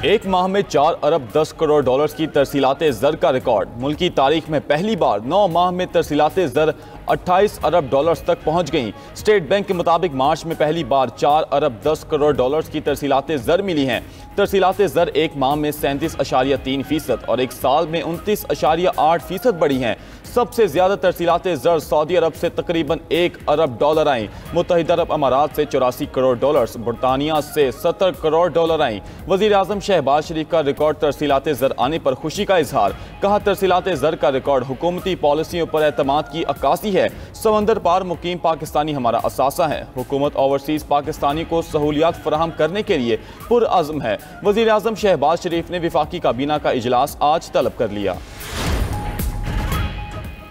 एक माह में 4 अरब 10 करोड़ डॉलर्स की तरसीलाते ज़र का रिकॉर्ड। मुल्की तारीख में पहली बार 9 माह में तरसीलाते ज़र 28 अरब डॉलर्स तक पहुंच गईं। स्टेट बैंक के मुताबिक मार्च में पहली बार 4 अरब 10 करोड़ डॉलर्स की तरसीलाते ज़र मिली हैं। तरसीलाते ज़र एक माह में 37.3% और एक साल में 29.8% बढ़ी हैं। सबसे ज्यादा तरसीलाते ज़र सऊदी अरब से तकरीबन 1 अरब डॉलर आई। मुत्तहिदा अरब अमारात से 84 करोड़ डॉलर्स, बरतानिया से 70 करोड़ डॉलर आई। वज़ीर आज़म शहबाज शरीफ का रिकॉर्ड तरसीलाते ज़र आने पर खुशी का इजहार। कहा, तरसीलाते ज़र का रिकॉर्ड हुकूमती पॉलिसियों पर एतमाद की अक्कासी है। समंदर पार मुकीम पाकिस्तानी हमारा असासा है। हुकूमत ओवरसीज पाकिस्तानी को सहूलियात फराहम करने के लिए पुरअज़्म है। वज़ीर आज़म शहबाज शरीफ ने वफाकी काबीना का इजलास आज तलब कर लिया।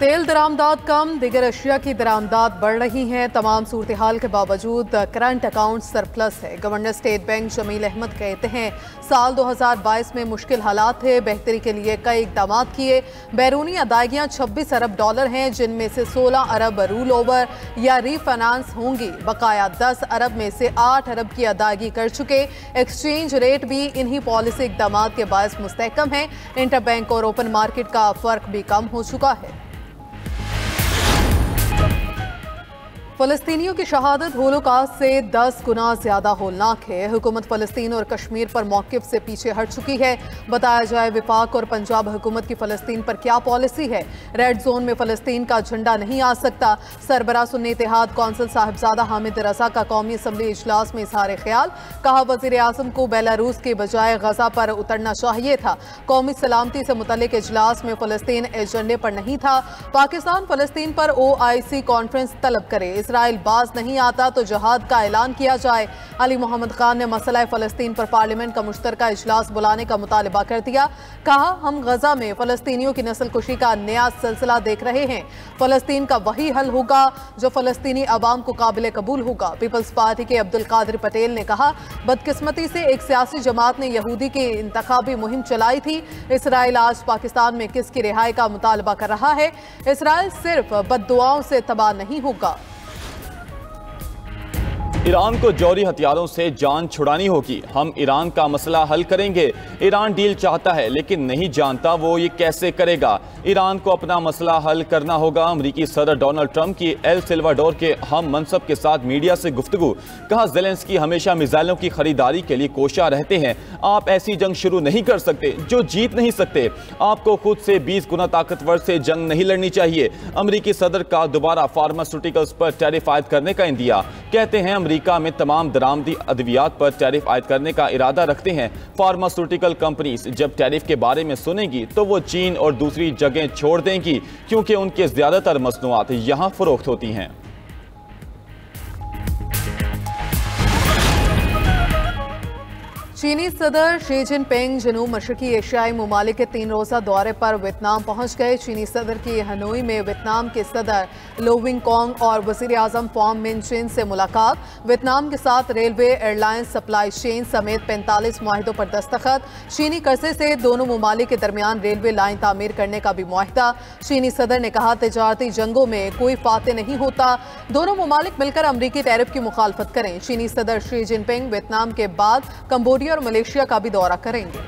तेल दरामदाद कम, दिगर अशिया की दरामदाद बढ़ रही हैं। तमाम सूरत हाल के बावजूद करंट अकाउंट सरप्लस है। Governor state bank Jameel Ahmed कहते हैं, साल 2022 में मुश्किल हालात थे, बेहतरी के लिए कई इकदाम किए। बैरूनी अदायगियाँ 26 अरब डॉलर हैं, जिनमें से 16 अरब रूल ओवर या रीफाइनेंस होंगी। बकाया 10 अरब में से 8 अरब की अदायगी कर चुके। एक्सचेंज रेट भी इन्हीं पॉलिसी इकदाम के बायस मुस्तहकम है। इंटर बैंक और ओपन मार्केट का फर्क भी कम हो चुका है। फ़लस्तीनियों की शहादत होलोकॉस्ट से 10 गुना ज्यादा होलनाक है। हुकूमत फ़लस्तीन और कश्मीर पर मौक़िफ़ से पीछे हट चुकी है। बताया जाए, वफाक और पंजाब हुकूमत की फ़लस्तीन पर क्या पॉलिसी है। रेड जोन में फ़लस्तीन का झंडा नहीं आ सकता। सरबराह सुन्नी इत्तेहाद कौंसल साहिबजादा हामिद रज़ा का कौमी असम्बली इजलास में इज़हार ख्याल। कहा, वज़ीर आज़म को बेलारूस के बजाय गजा पर उतरना चाहिए था। कौमी सलामती से मुतल्लिक इजलास में फ़लस्तीन एजेंडे पर नहीं था। पाकिस्तान फ़लस्तीन पर OIC कॉन्फ्रेंस तलब करे। इसराइल बाज नहीं आता तो जहाद का ऐलान किया जाए। अली मोहम्मद खान ने मसला फ़लस्तीन पर पार्लियामेंट का मुश्तरका इजलास बुलाने का मुतालबा कर दिया। कहा, हम गजा में फ़लस्तीनियों की नस्ल कुशी का नया सिलसिला देख रहे हैं। फ़लस्तीन का वही हल होगा जो फ़लस्तीनी अवाम को काबिल कबूल होगा। पीपल्स पार्टी के अब्दुल कादिर पटेल ने कहा, बदकिस्मती से एक सियासी जमात ने यहूदी की इंतखाबी मुहिम चलाई थी। इसराइल आज पाकिस्तान में किसकी रिहाई का मुतालबा कर रहा है। इसराइल सिर्फ बद्दुआओं से तबाह नहीं होगा। ईरान को जौहरी हथियारों से जान छुड़ानी होगी। हम ईरान का मसला हल करेंगे। ईरान डील चाहता है लेकिन नहीं जानता वो ये कैसे करेगा। ईरान को अपना मसला हल करना होगा। अमरीकी सदर डोनाल्ड ट्रंप की एल सल्वाडोर के हम मनसब के साथ मीडिया से गुफ्तगू। कहा, ज़ेलेंस्की हमेशा मिसाइलों की खरीदारी के लिए कोशा रहते हैं। आप ऐसी जंग शुरू नहीं कर सकते जो जीत नहीं सकते। आपको खुद से 20 गुना ताकतवर से जंग नहीं लड़नी चाहिए। अमरीकी सदर का दोबारा फार्मास्यूटिकल्स पर टैरिफ आयद करने का इंदिया। कहते हैं, अमेरिका में तमाम दरामदी अद्वियात पर टैरिफ आयद करने का इरादा रखते हैं। फार्मास्यूटिकल कंपनीज जब टैरिफ के बारे में सुनेगी तो वो चीन और दूसरी जगह छोड़ देंगी, क्योंकि उनके ज्यादातर मसनूआत यहां फरोख्त होती हैं। चीनी सदर शी जिनपिंग जनूब मशरकी एशियाई ममालिक के 3 रोज़ा दौरे पर वियतनाम पहुंच गए। चीनी सदर की हनोई में वियतनाम के सदर लो विंग कॉन्ग और वज़ीर आज़म फॉम मिन चिन से मुलाकात। वियतनाम के साथ रेलवे, एयरलाइंस, सप्लाई चेन समेत 45 मुआहिदों पर दस्तखत। चीनी कर्जे से दोनों ममालिक के दरमियान रेलवे लाइन तामीर करने का भी मुआहिदा। चीनी सदर ने कहा, तजारती जंगों में कोई फाते नहीं होता। दोनों ममालिक मिलकर अमरीकी टैरिफ की मुखालफत करें। चीनी सदर शी जिनपिंग वियतनाम के बाद कंबोडिया और मलेशिया का भी दौरा करेंगे।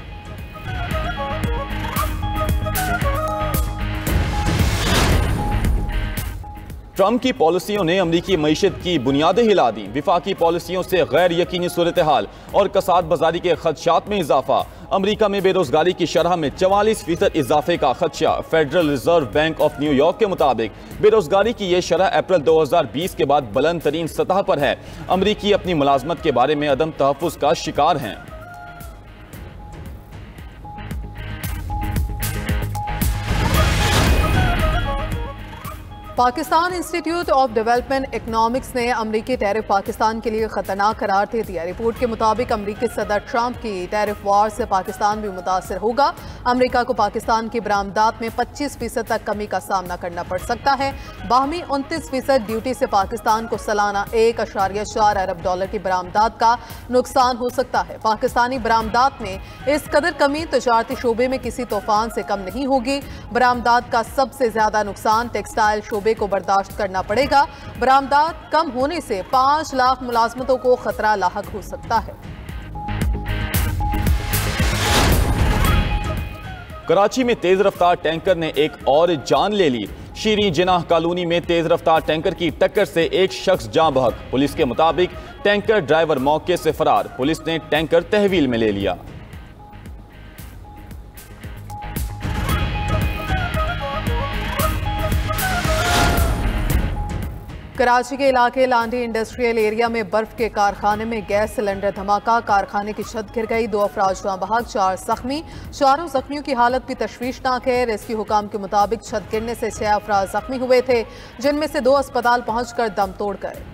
ट्रंप की पॉलिसियों ने अमरीकी मईशत की बुनियादें हिला दी। विफाकी पॉलिसियों से गैर यकीनी सूरत हाल और कसाद बाजारी के खदशात में इजाफा। अमरीका में बेरोजगारी की शरह में 44% इजाफे का खदशा। Federal reserve bank of New York के मुताबिक बेरोजगारी की यह शरह अप्रैल 2020 के बाद बुलंद तरीन सतह पर है। अमरीकी अपनी मुलाजमत के बारे में अदम तहफ़्फ़ुज़ का शिकार हैं। Pakistan institute of development economics ने अमरीकी टैरिफ पाकिस्तान के लिए खतरनाक करार दे दिया। रिपोर्ट के मुताबिक अमरीकी सदर ट्रंप की टैरिफ वार से पाकिस्तान भी मुतासर होगा। अमरीका को पाकिस्तान की बरामदात में 25% तक कमी का सामना करना पड़ सकता है। बाहमी 29% ड्यूटी से पाकिस्तान को सालाना 1.4 अरब डॉलर की बरामदात का नुकसान हो सकता है। पाकिस्तानी बरामदात में इस कदर कमी तजारती शोबे में किसी तूफान से कम नहीं होगी। बरामदात का सबसे ज्यादा नुकसान टेक्सटाइल शोबे को बर्दाश्त करना पड़ेगा। बरामदात कम होने से 5 लाख मुलाजमतों को खतरा लाहक हो सकता है। कराची में तेज रफ्तार टैंकर ने एक और जान ले ली। शीरी जिनाह कॉलोनी में तेज रफ्तार टैंकर की टक्कर से एक शख्स जाँ बहक। पुलिस के मुताबिक टैंकर ड्राइवर मौके से फरार। पुलिस ने टैंकर तहवील में ले लिया। कराची के इलाके लांडी इंडस्ट्रियल एरिया में बर्फ के कारखाने में गैस सिलेंडर धमाका। कारखाने की छत गिर गई। 2 अफराद जाँ बहक, 4 जख्मी। चारों जख्मियों की हालत भी तशवीशनाक है। रेस्क्यू हुकाम के मुताबिक छत गिरने से 6 अफराद जख्मी हुए थे, जिनमें से 2 अस्पताल पहुंचकर दम तोड़ गए।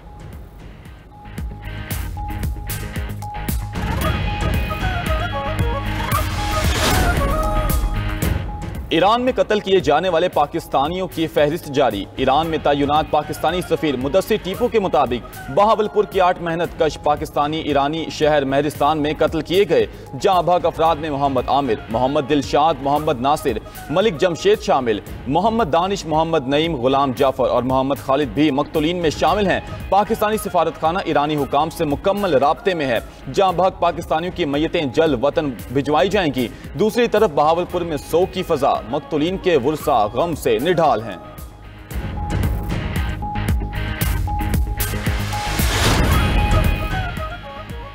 ईरान में कत्ल किए जाने वाले पाकिस्तानियों की फहरिस्त जारी। ईरान में तैनात पाकिस्तानी सफीर मुदस्सिर टीपू के मुताबिक बहावलपुर के 8 मेहनत कश पाकिस्तानी ईरानी शहर महरिस्तान में कत्ल किए गए जाँ बहक अफराद में मोहम्मद आमिर, मोहम्मद दिलशाद, मोहम्मद नासिर, मलिक जमशेद शामिल। मोहम्मद दानिश, मोहम्मद नईम, गुलाम जाफर और मोहम्मद खालिद भी मकतूलीन में शामिल हैं। पाकिस्तानी सिफारतखाना ईरानी हुकाम से मुकम्मल राब्ते में है। जाँ बहक पाकिस्तानियों की मैयतें जल्द वतन भिजवाई जाएंगी। दूसरी तरफ बहावलपुर में सोग की फजा, मकतूलीन के वुरसा गम से निढाल हैं।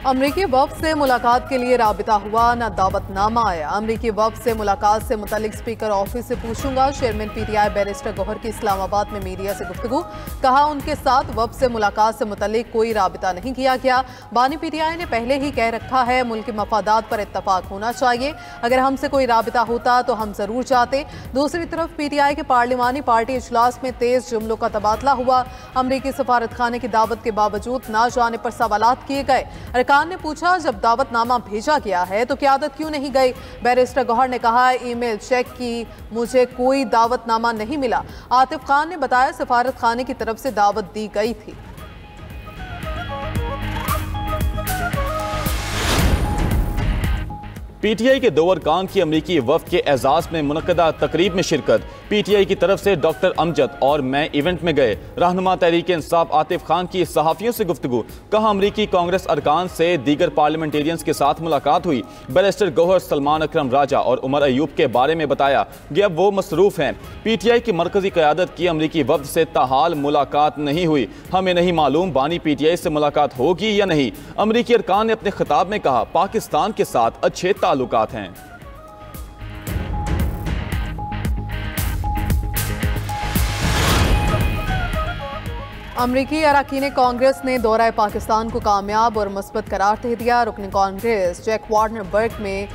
अमरीकी वफ्द से मुलाकात के लिए राबिता हुआ, न दावतनामा आया। अमरीकी वफ्द से मुलाकात से मुतल्लिक स्पीकर ऑफिस से पूछूंगा। चेयरमैन पीटीआई बैरिस्टर गौहर की इस्लामाबाद में मीडिया से गुफ्तगू। कहा उनके साथ वफ्द से मुलाकात से मुतल्लिक कोई राबिता नहीं किया गया। बानी पीटीआई ने पहले ही कह रखा है मुल्क के मफादात पर इत्तफाक होना चाहिए। अगर हमसे कोई राबिता होता तो हम जरूर जाते। दूसरी तरफ पीटीआई के पार्लिमानी पार्टी इजलास में तेज जुमलों का तबादला हुआ। अमरीकी सफारतखाने की दावत के बावजूद ना जाने पर सवालात किए गए। खान ने पूछा जब दावतनामा भेजा गया है तो क़यादत क्यों नहीं गई। बैरिस्टर गौहर ने कहा ईमेल चेक की, मुझे कोई दावतनामा नहीं मिला। आतिफ खान ने बताया सफारत खाने की तरफ से दावत दी गई थी। पीटीआई के 2 अरकान की अमरीकी वफ्द के एजाज में मुनक्कदा तकरीब में शिरकत। पीटीआई की तरफ से डॉक्टर अमजद और मैं इवेंट में गए। रहनुमा तहरीक इंसाफ आतिफ खान की सहाफ़ियों से गुफ्तगू। कहा अमरीकी कांग्रेस अरकान से दीगर पार्लियामेंटेरियंस के साथ मुलाकात हुई। बैरिस्टर गौहर सलमान अकरम राजा और उमर अयूब के बारे में बताया कि अब वो मसरूफ हैं। पीटीआई की मरकजी क़यादत की अमरीकी वफ्द से ताहाल मुलाकात नहीं हुई। हमें नहीं मालूम बानी पीटीआई से मुलाकात होगी या नहीं। अमरीकी अरकान ने अपने खिताब में कहा पाकिस्तान के साथ अच्छे ताल्लुकात हैं। अमरीकी अरकान कांग्रेस ने दौरा पाकिस्तान को कामयाब और मुस्बत करार दे दिया। रुकन कांग्रेस जैक वार्नरबर्ग में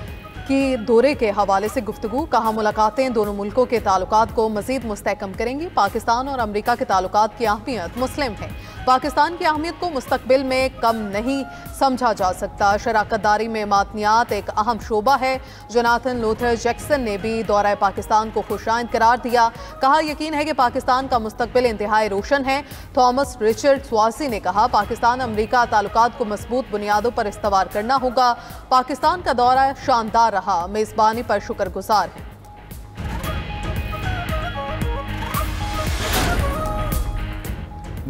की दौरे के हवाले से गुफ्तगू। कहा मुलाकातें दोनों मुल्कों के ताल्लुकात को मजीद मुस्तहकम करेंगी। पाकिस्तान और अमरीका के ताल्लुकात की अहमियत मुस्लिम है। पाकिस्तान की अहमियत को मुस्तकबिल में कम नहीं समझा जा सकता। शराकतदारी में मातनियात एक अहम शोबा है। जोनाथन लूथर जैक्सन ने भी दौरा पाकिस्तान को खुशाइंद करार दिया। कहा यकीन है कि पाकिस्तान का मुस्तकबिल इंतहाई रोशन है। थॉमस रिचर्ड स्वासी ने कहा पाकिस्तान अमरीका ताल्लुकात को मजबूत बुनियादों पर इस्तवार करना होगा। पाकिस्तान का दौरा शानदार रहा, मेजबानी पर शुक्रगुजार है।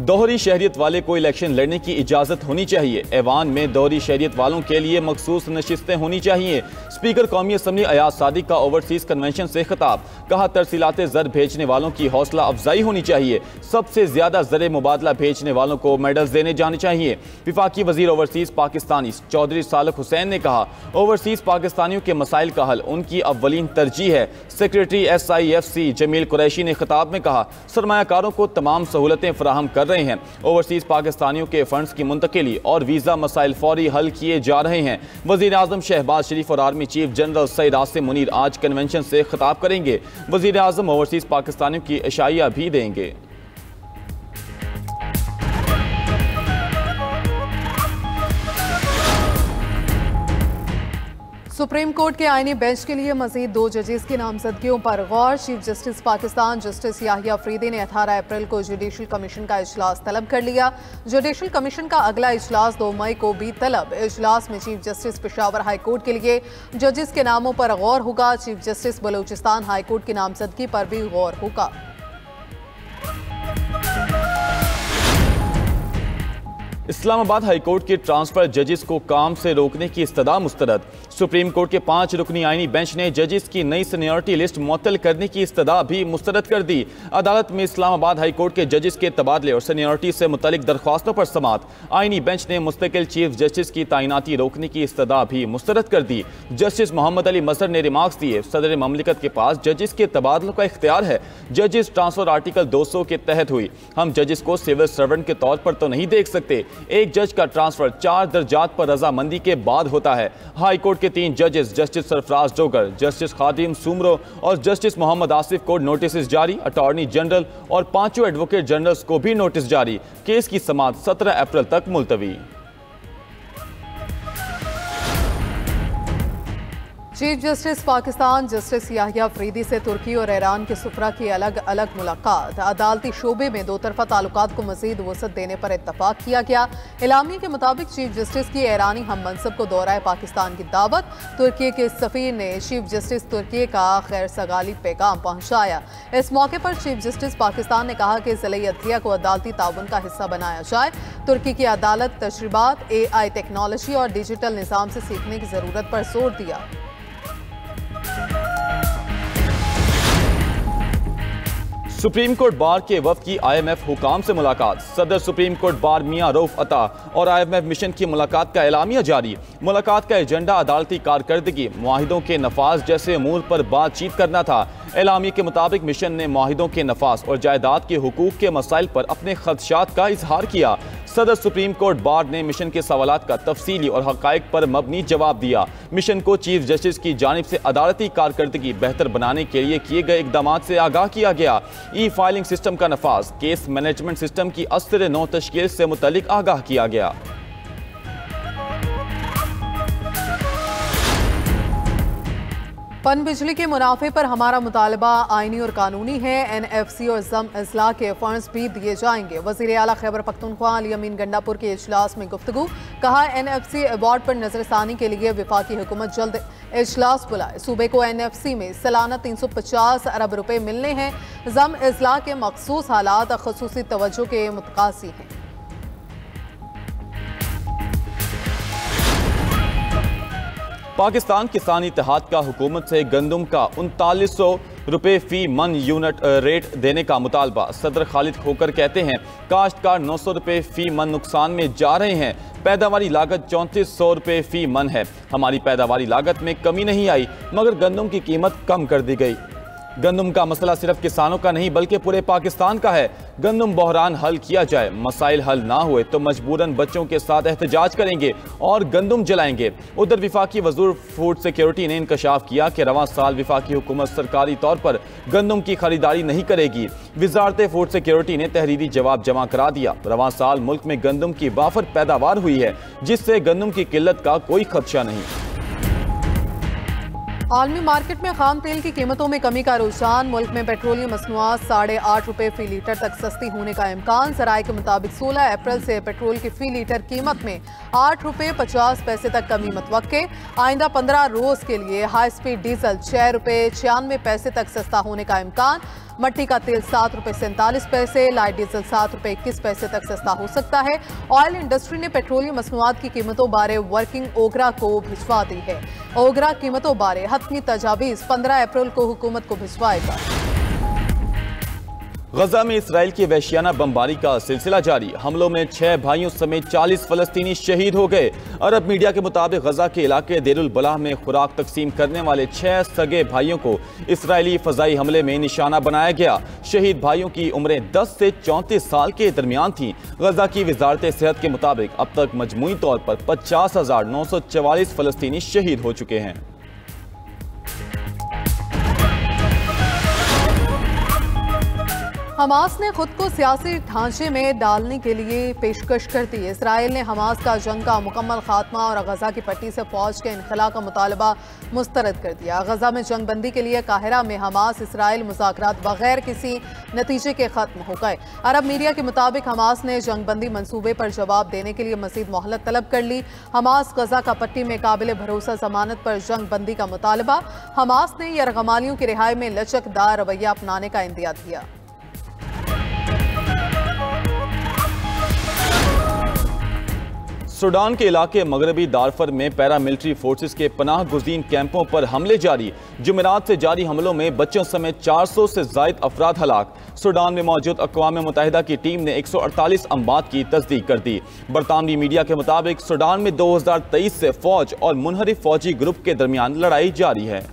दोहरी शहरियत वाले को इलेक्शन लड़ने की इजाज़त होनी चाहिए। ऐवान में दोहरी शहरियत वालों के लिए मखसूस नशिस्तें होनी चाहिए। स्पीकर कौमी असम्बली अयाज सादिक का ओवरसीज कन्वेंशन से खिताब। कहा तरसीलाते ज़र भेजने वालों की हौसला अफजाई होनी चाहिए। सबसे ज़्यादा ज़र मुबादला भेजने वालों को मेडल्स देने जाने चाहिए। विफाकी वजीर ओवरसीज पाकिस्तानी चौधरी सालक हुसैन ने कहा ओवरसीज पाकिस्तानियों के मसाइल का हल उनकी अव्वलीन तरजीह है। सेक्रेटरी SIFC जमील कुरैशी ने खिताब में कहा सरमायाकारों को तमाम सहूलतें फराहम कर रहे हैं। ओवरसीज पाकिस्तानियों के फंड्स की मुंतकिली और वीज़ा मसाइल फौरी हल किए जा रहे हैं। वज़ीर आज़म शहबाज शरीफ और army chief general Syed Asim Munir आज कन्वेंशन से खिताब करेंगे। वज़ीर आज़म ओवरसीज पाकिस्तानियों की इशाइया भी देंगे। सुप्रीम कोर्ट के आईनी बेंच के लिए मजीद 2 जजेस की नामजदगियों पर गौर। Chief justice Pakistan justice Yahya Afridi ने 18 अप्रैल को जुडिशल कमीशन का इजलास तलब कर लिया। जुडिशल कमीशन का अगला इजलास 2 मई को भी तलब। इजलास में chief justice Peshawar high court के लिए जजेस के नामों पर गौर होगा। Chief justice Balochistan high court की नामजदगी पर भी गौर होगा। इस्लामाबाद हाई कोर्ट के ट्रांसफर जजेस को काम से रोकने की इस्तदा मुस्तरद। सुप्रीम कोर्ट के 5 रुकनी आईनी बेंच ने जजेस की नई सीनियरिटी लिस्ट मुअत्तल करने की इस्तदा भी मुस्तरद कर दी। अदालत में इस्लामाबाद हाई कोर्ट के जजेस के तबादले और सीनियरिटी से मुतल्लिक दरख्वास्तों पर समाअत। आईनी बेंच ने मुस्तकिल चीफ जस्टिस की तैनाती रोकने की इस्तदा भी मुस्तरद कर दी। जस्टिस मोहम्मद अली मजहर ने रिमार्क्स दिए, सदर ममलिकत के पास जजेस के तबादलों का इख्तियार है। जजेस ट्रांसफर आर्टिकल 200 के तहत हुई। हम जजेस को सिविल सर्वेंट के तौर पर तो नहीं देख सकते। एक जज का ट्रांसफर 4 दर्जात पर रजामंदी के बाद होता है। हाई कोर्ट के 3 जजेस जस्टिस सरफराज डोगर, जस्टिस खादिम सुमरो और जस्टिस मोहम्मद आसिफ को नोटिस जारी। अटॉर्नी जनरल और 5 एडवोकेट जनरल्स को भी नोटिस जारी। केस की समाअत 17 अप्रैल तक मुलतवी। Chief justice Pakistan justice Yahya Afridi से तुर्की और ईरान के सुफरा की अलग अलग मुलाकात। अदालती शोबे में 2 तरफा ताल्लुकात को मजीद वसअत देने पर इत्तफाक किया गया। इलामी के मुताबिक चीफ जस्टिस की ईरानी हम मनसब को दौराए पाकिस्तान की दावत। तुर्की के सफीर ने चीफ जस्टिस तुर्की का खैर सगाली पैगाम पहुंचाया। इस मौके पर चीफ जस्टिस पाकिस्तान ने कहा कि ज़िले अदलिया को अदालती ताउन का हिस्सा बनाया जाए। तुर्की की अदालत तशरीबात, AI टेक्नोलॉजी और डिजिटल निज़ाम से सीखने की ज़रूरत पर जोर दिया। सुप्रीम कोर्ट बार के वफ्द की IMF हुकाम से मुलाकात। सदर सुप्रीम कोर्ट बार मियां रऊफ अता और IMF मिशन की मुलाकात का एलामिया जारी। मुलाकात का एजेंडा अदालती कारकर्दगी, मुआहिदों के नफाज जैसे अमूर पर बातचीत करना था। एलामी के मुताबिक मिशन ने मुआहिदों के नफाज और जायदाद के हुकूक के मसाइल पर अपने खदशात का इजहार किया। सदर सुप्रीम कोर्ट बार ने मिशन के सवालात का तफसीली और हकाइक पर मबनी जवाब दिया। मिशन को चीफ जस्टिस की जानिब से अदालती कारकर्दगी बेहतर बनाने के लिए किए गए इकदाम से आगाह किया गया। E-फाइलिंग सिस्टम का नफाज, केस मैनेजमेंट सिस्टम की अस्तर नौ तश्कील से मुतल्लिक आगाह किया गया। पन बिजली के मुनाफे पर हमारा मुतालबा आईनी और कानूनी है। NFC और ज़म अजला के फंड्स भी दिए जाएंगे। वज़ीर आला खैबर पख्तूनख्वा अली अमीन गंडापुर के इजलास में गुफ्तगू। कहा, NFC अवार्ड पर नजरसानी के लिए वफाकी हुकूमत जल्द इजलास बुलाए। सूबे को NFC में सालाना 350 अरब रुपए मिलने हैं। ज़म अजला के मखसूस हालात खसूसी तवज्जो के मुतकासी हैं। पाकिस्तान किसान इत्तेहाद का हुकूमत से गंदम का 3900 रुपये फी मन यूनिट रेट देने का मुतालबा। सदर खालिद खोकर कहते हैं, काश्तकार 900 रुपये फी मन नुकसान में जा रहे हैं। पैदावारी लागत 3400 रुपये फी मन है। हमारी पैदावारी लागत में कमी नहीं आई, मगर गंदम की कीमत कम कर दी गई। गंदम का मसला सिर्फ किसानों का नहीं बल्कि पूरे पाकिस्तान का है। गंदम बहरान हल किया जाए, मसाइल हल ना हुए तो मजबूरन बच्चों के साथ एहतजाज करेंगे और गंदम जलाएंगे। उधर विफाकी वज़ीर फूड सिक्योरिटी ने इंकशाफ किया कि रवां साल विफाकी हुकूमत सरकारी तौर पर गंदम की खरीदारी नहीं करेगी। वजारत फूड सिक्योरिटी ने तहरीरी जवाब जमा करा दिया। रवां साल मुल्क में गंदम की वाफर पैदावार हुई है, जिससे गंदम की किल्लत का कोई खदशा नहीं। आलमी मार्केट में खाम तेल की कीमतों में कमी का रुझान। मुल्क में पेट्रोलियम मसनूआत 8.5 रुपये फी लीटर तक सस्ती होने का इम्कान। ज़राए के मुताबिक 16 अप्रैल से पेट्रोल की फी लीटर कीमत में 8 रुपये 50 पैसे तक कमी मतवक्के। आइंदा 15 रोज के लिए हाई स्पीड डीजल 6 रुपये 96 पैसे तक सस्ता होने का इम्कान। मट्टी का तेल 7 रुपये 47 पैसे, लाइट डीजल 7 रुपये 21 पैसे तक सस्ता हो सकता है। ऑयल इंडस्ट्री ने पेट्रोलियम मसनूआत की कीमतों बारे वर्किंग ओगरा को भिजवा दी है। ओगरा कीमतों बारे हतमी तजावीज़ 15 अप्रैल को हुकूमत को भिजवाएगा। गजा में इसराइल की वहशियाना बमबारी का सिलसिला जारी। हमलों में 6 भाइयों समेत 40 फलस्तीनी शहीद हो गए। अरब मीडिया के मुताबिक गजा के इलाके देरुल बलाह में खुराक तकसीम करने वाले 6 सगे भाइयों को इसराइली फजाई हमले में निशाना बनाया गया। शहीद भाइयों की उम्रें 10 से 34 साल के दरमियान थीं। गजा की वजारत सेहत के मुताबिक अब तक मजमूई तौर पर 50,944 फलस्तीनी शहीद हो चुके हैं। हमास ने खुद को सियासी ढांचे में डालने के लिए पेशकश कर दी। इसराइल ने हमास का जंग का मुकम्मल खात्मा और गजा की पट्टी से फौज के इनखला का मुतालबा मुस्तरद कर दिया। गजा में जंग बंदी के लिए काहिरा में हमास इसराइल मुज़ाकरात बगैर किसी नतीजे के खत्म हो गए। अरब मीडिया के मुताबिक हमास ने जंग बंदी मनसूबे पर जवाब देने के लिए मजीद मोहलत तलब कर ली। हमास गजा का पट्टी में काबिल भरोसा जमानत पर जंग बंदी का मुतालबा। हमास ने यरगमालियों की रिहाई में लचकदार रवैया अपनाने का इंदिया दिया। सूडान के इलाके मगरबी दारफर में पैरामिलिट्री फोर्सेस के पनाह गुज़ीन कैंपों पर हमले जारी। जुमेरात से जारी हमलों में बच्चों समेत 400 से ज़ायद अफराद हलाक। सूडान में मौजूद अक़वाम मुत्तहिदा की टीम ने 148 अम्बात की तस्दीक कर दी। बरतानवी मीडिया के मुताबिक सूडान में 2023 से फौज और मुनहरिफ फौजी ग्रुप के दरमियान लड़ाई जारी है।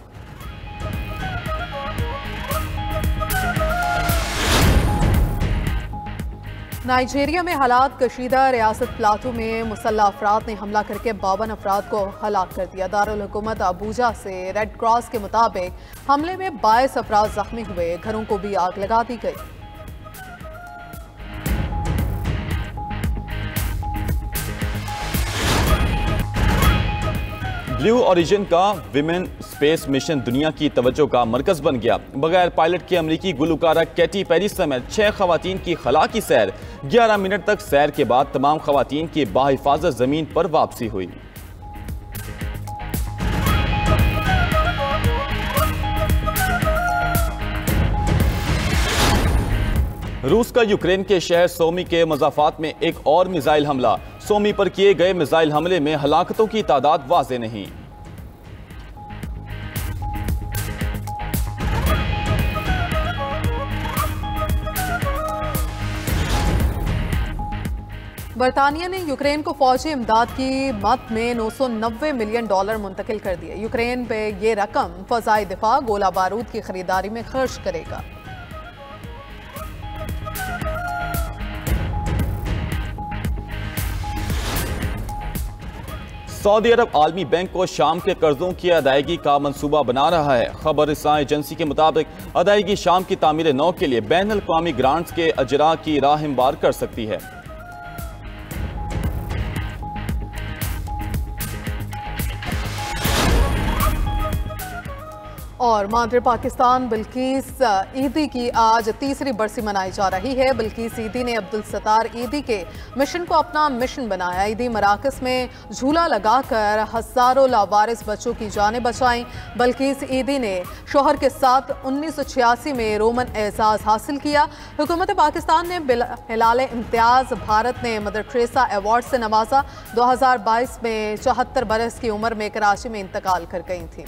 नाइजीरिया में हालात कशीदा। रियासत प्लाटू में मुसल्लह अफराद ने हमला करके 52 अफराद को हलाक कर दिया। दारुल हुकूमत अबूजा से रेड क्रॉस के मुताबिक हमले में 22 अफराद जख्मी हुए। घरों को भी आग लगा दी गई। ब्लू ओरिजिन का विमेन स्पेस मिशन दुनिया की तवज्जो का मरकज बन गया। बगैर पायलट की अमरीकी गुलकारा कैटी पेरी समेत 6 खवातीन की खला की सैर। 11 मिनट तक सैर के बाद तमाम खवातीन की बाहिफाजत जमीन पर वापसी हुई। रूस का यूक्रेन के शहर सोमी के मज़ाफ़ात में एक और मिसाइल हमला। सोमी पर किए गए मिसाइल हमले में हलाकतों की तादाद वाज़ेह नहीं। बरतानिया ने यूक्रेन को फौजी इमदाद की मद में $990 मिलियन मुंतकिल कर दिए। यूक्रेन पे ये रकम फ़ज़ाई दिफा, गोला बारूद की खरीदारी में खर्च करेगा। सऊदी अरब आलमी बैंक को शाम के कर्जों की अदायगी का मंसूबा बना रहा है। खबर रसां एजेंसी के मुताबिक अदायगी शाम की तामीर नौ के लिए बैन अल-अक़वामी ग्रांट्स के अजरा की राह हमवार कर सकती है। और मादरे पाकिस्तान बिल्किस ईदी की आज तीसरी बरसी मनाई जा रही है। बिल्किस ईदी ने अब्दुल सत्तार ईदी के मिशन को अपना मिशन बनाया। ईदी मराकज़ में झूला लगाकर हज़ारों लावारिस बच्चों की जानें बचाईं। बिल्किस ईदी ने शोहर के साथ 1986 में रोमन एजाज़ हासिल किया। हुकूमत पाकिस्तान ने हिलाल इम्तियाज़, भारत ने मदर टेरेसा अवार्ड से नवाजा। 2022 में 74 बरस की उम्र में कराची में इंतकाल कर गई थी।